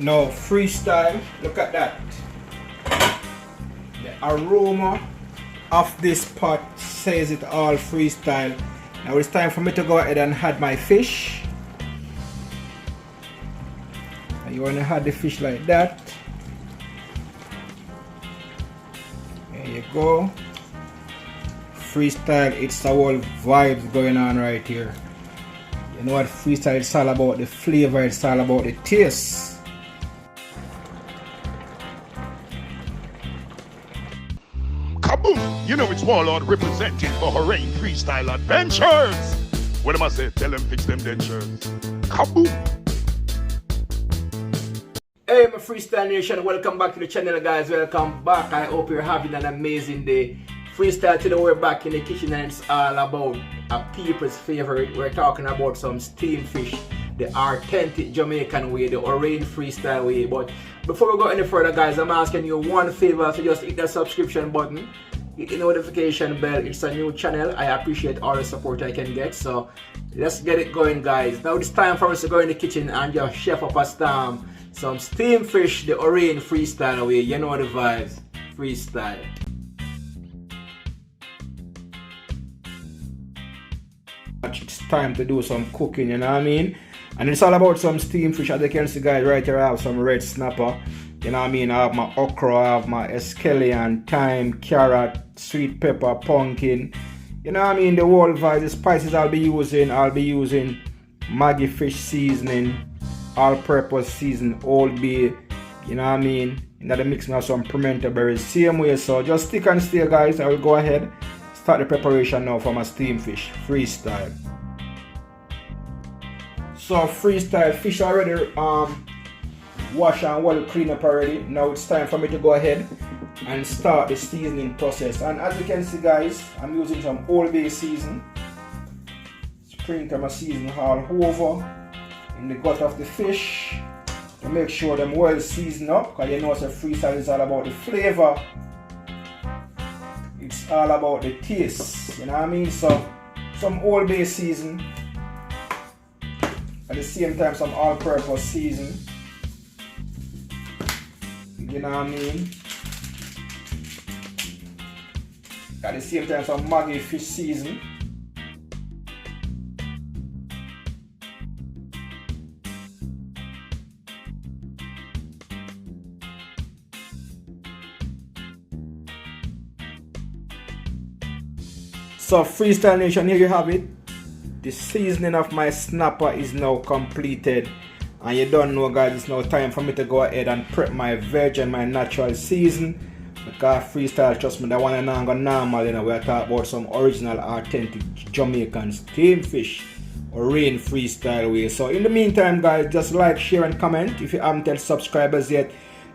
Now freestyle, look at that. The aroma of this pot says it all, freestyle. Now it's time for me to go ahead and add my fish. And you want to add the fish like that. There you go. Freestyle, it's a whole vibes going on right here. You know what freestyle is all about? The flavor, it's all about the taste. Kaboom! You know it's Warlord representing for Hurricane Freestyle Adventures. What am I say? Tell them fix them dentures. Kaboom! Hey my Freestyle Nation, welcome back to the channel guys, welcome back. I hope you're having an amazing day. Freestyle today, we're back in the kitchen and it's all about a people's favorite. We're talking about some steam fish, the authentic Jamaican way, the orange freestyle way. But before we go any further guys, I'm asking you one favor, so just hit the subscription button, hit the notification bell. It's a new channel. I appreciate all the support I can get, so let's get it going guys. Now it's time for us to go in the kitchen and just chef up a some steam fish the orange freestyle way. You know the vibes, freestyle. It's time to do some cooking, you know what I mean? And it's all about some steam fish. As you can see guys, right here I have some red snapper, you know what I mean? I have my okra, I have my scallion, thyme, carrot, sweet pepper, pumpkin, you know what I mean? The whole vibe, the spices I'll be using Maggi fish seasoning, all-purpose season, Old Bay, you know what I mean? And then mixing of some pimento berries, same way. So just stick and stay guys. I will go ahead start the preparation now for my steam fish freestyle. So freestyle fish already wash and well clean up already. Now it's time for me to go ahead and start the seasoning process. And as you can see guys, I'm using some Old Bay season. Sprinkle my season all over in the gut of the fish to make sure them well seasoned up, because you know it's a freestyle is all about the flavor. It's all about the taste, you know what I mean? So some Old Bay season, at the same time some all-purpose season, you know what I mean? At the same time some Maggi fish season. So Freestyle Nation, here you have it. The seasoning of my snapper is now completed. And you don't know guys, it's now time for me to go ahead and prep my veg and my natural season. Because freestyle, trust me, that one and go normal, you know, we're talking about some original authentic Jamaican steam fish or rain freestyle way. So in the meantime guys, just like, share and comment. If you haven't yet subscribers yet,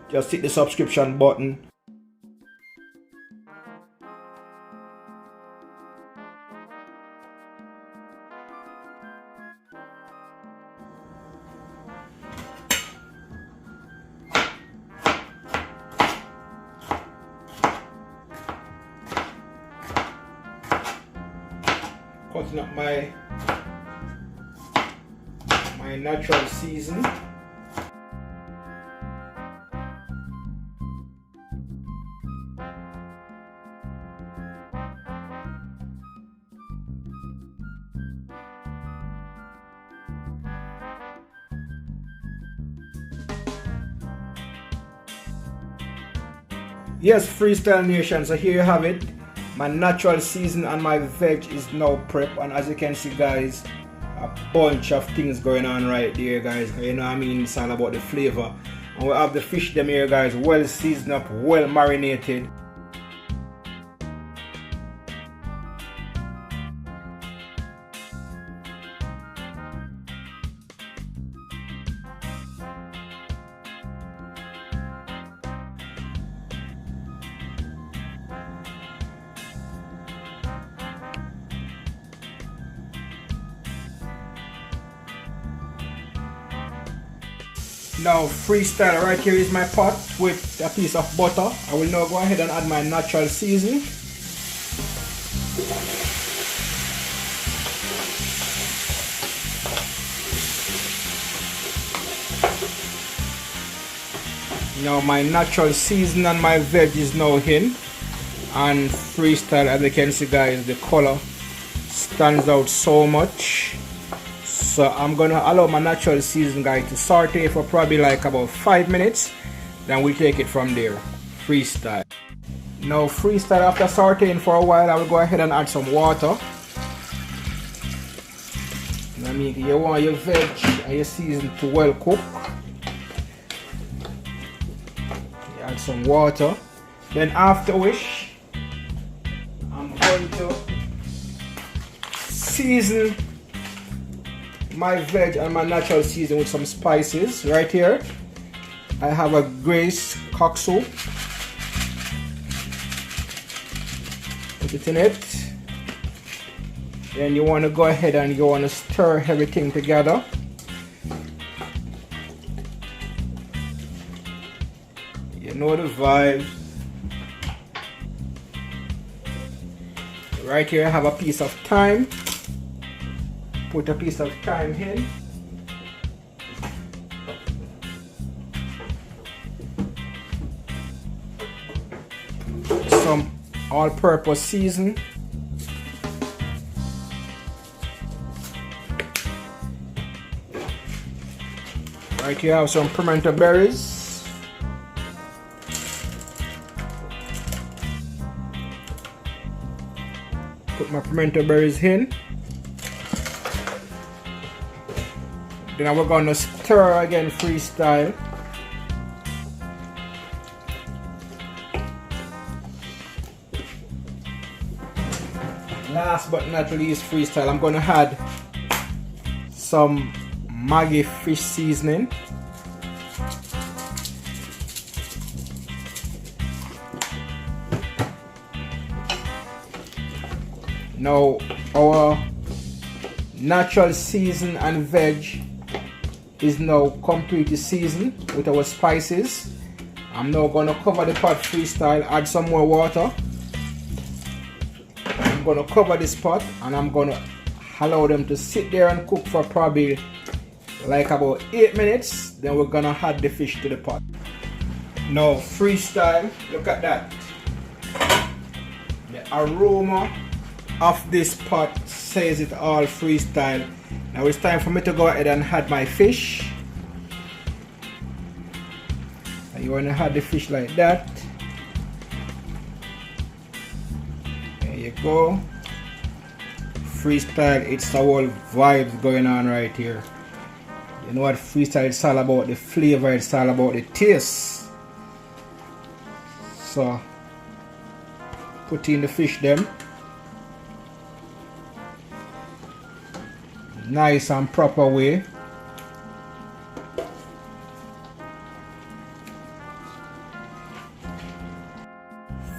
just hit the subscription button. Cutting up my natural season. Yes, Freestyle Nation, so here you have it. My natural season and my veg is now prep, and as you can see guys, a bunch of things going on right there guys, you know what I mean? It's all about the flavor. And we have the fish them here guys, well seasoned up, well marinated. Now freestyle, right here is my pot with a piece of butter. I will now go ahead and add my natural seasoning. Now my natural season and my veg is now in, and freestyle, as you can see guys, the color stands out so much. So I'm gonna allow my natural season guys to saute for probably like about 5 minutes, then we'll take it from there. Freestyle. Now freestyle, after sauteing for a while, I will go ahead and add some water. I mean, you want your veg and your season to well cook. You add some water. Then after which, I'm going to season my veg and my natural season with some spices. Right here, I have a Grace cock soup. Put it in it. Then you want to go ahead and you want to stir everything together. You know the vibe. Right here I have a piece of thyme. Put a piece of thyme in. Some all-purpose season. Right here I have some pimento berries. Put my pimento berries in. Then we're gonna stir again, freestyle. Last but not least, freestyle, I'm gonna add some Maggi fish seasoning. Now our natural season and veg is now completely seasoned with our spices. I'm now gonna cover the pot, freestyle, add some more water. I'm gonna cover this pot and I'm gonna allow them to sit there and cook for probably like about 8 minutes. Then we're gonna add the fish to the pot. Now freestyle, look at that. The aroma of this pot says it all, freestyle. Now it's time for me to go ahead and add my fish. And you want to add the fish like that. There you go. Freestyle, it's a whole vibes going on right here. You know what freestyle, it's all about the flavor, it's all about the taste. So put in the fish them. Nice and proper way.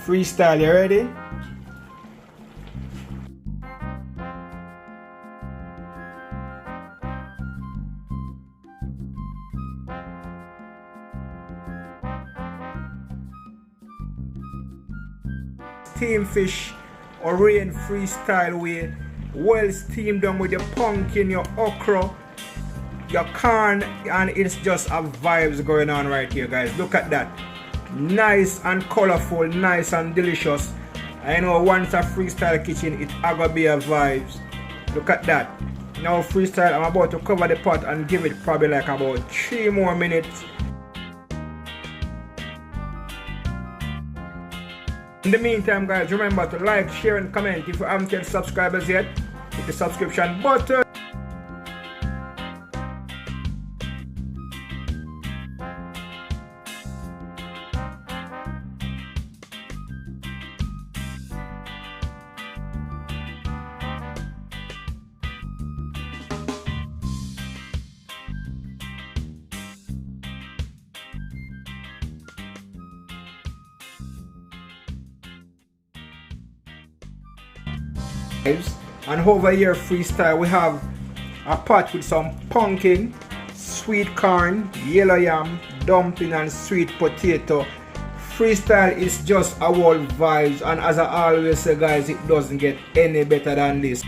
Freestyle, you ready? Steamfish or rain freestyle way. Well steamed down with your pumpkin, your okra, your corn, and it's just a vibes going on right here, guys. Look at that. Nice and colorful, nice and delicious. I know once a freestyle kitchen, it's gonna be a vibes. Look at that. Now freestyle, I'm about to cover the pot and give it probably like about 3 more minutes. In the meantime, guys, remember to like, share, and comment. If you haven't yet subscribed as yet, hit the subscription button. And over here, freestyle, we have a pot with some pumpkin, sweet corn, yellow yam, dumpling, and sweet potato. Freestyle is just a whole vibes, and as I always say, guys, it doesn't get any better than this.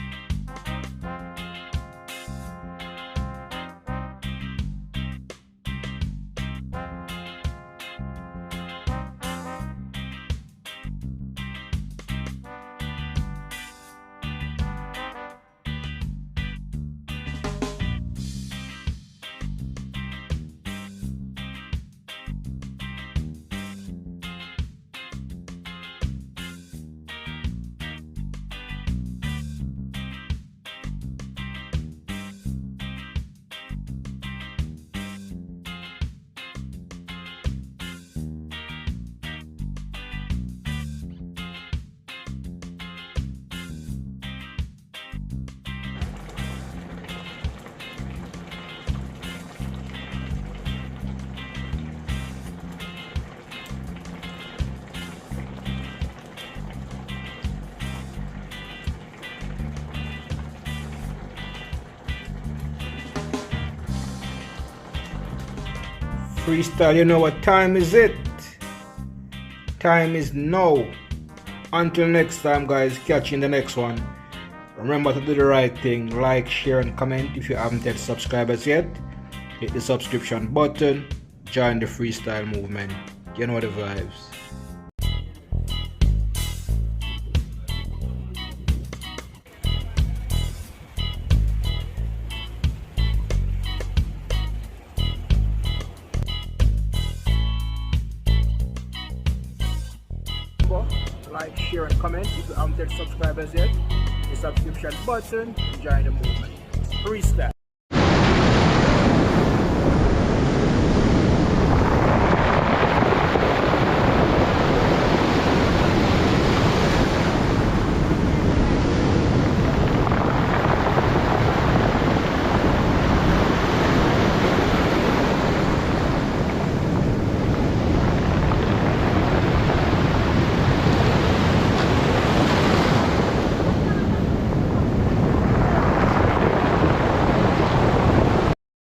Freestyle, you know what time is it? Time is now. Until next time, guys, catch you in the next one. Remember to do the right thing, like, share and comment. If you haven't yet subscribed yet, hit the subscription button, join the freestyle movement. You know the vibes. Like, share and comment. If you haven't yet subscribed yet, the subscription button, join the movement. Freestyle.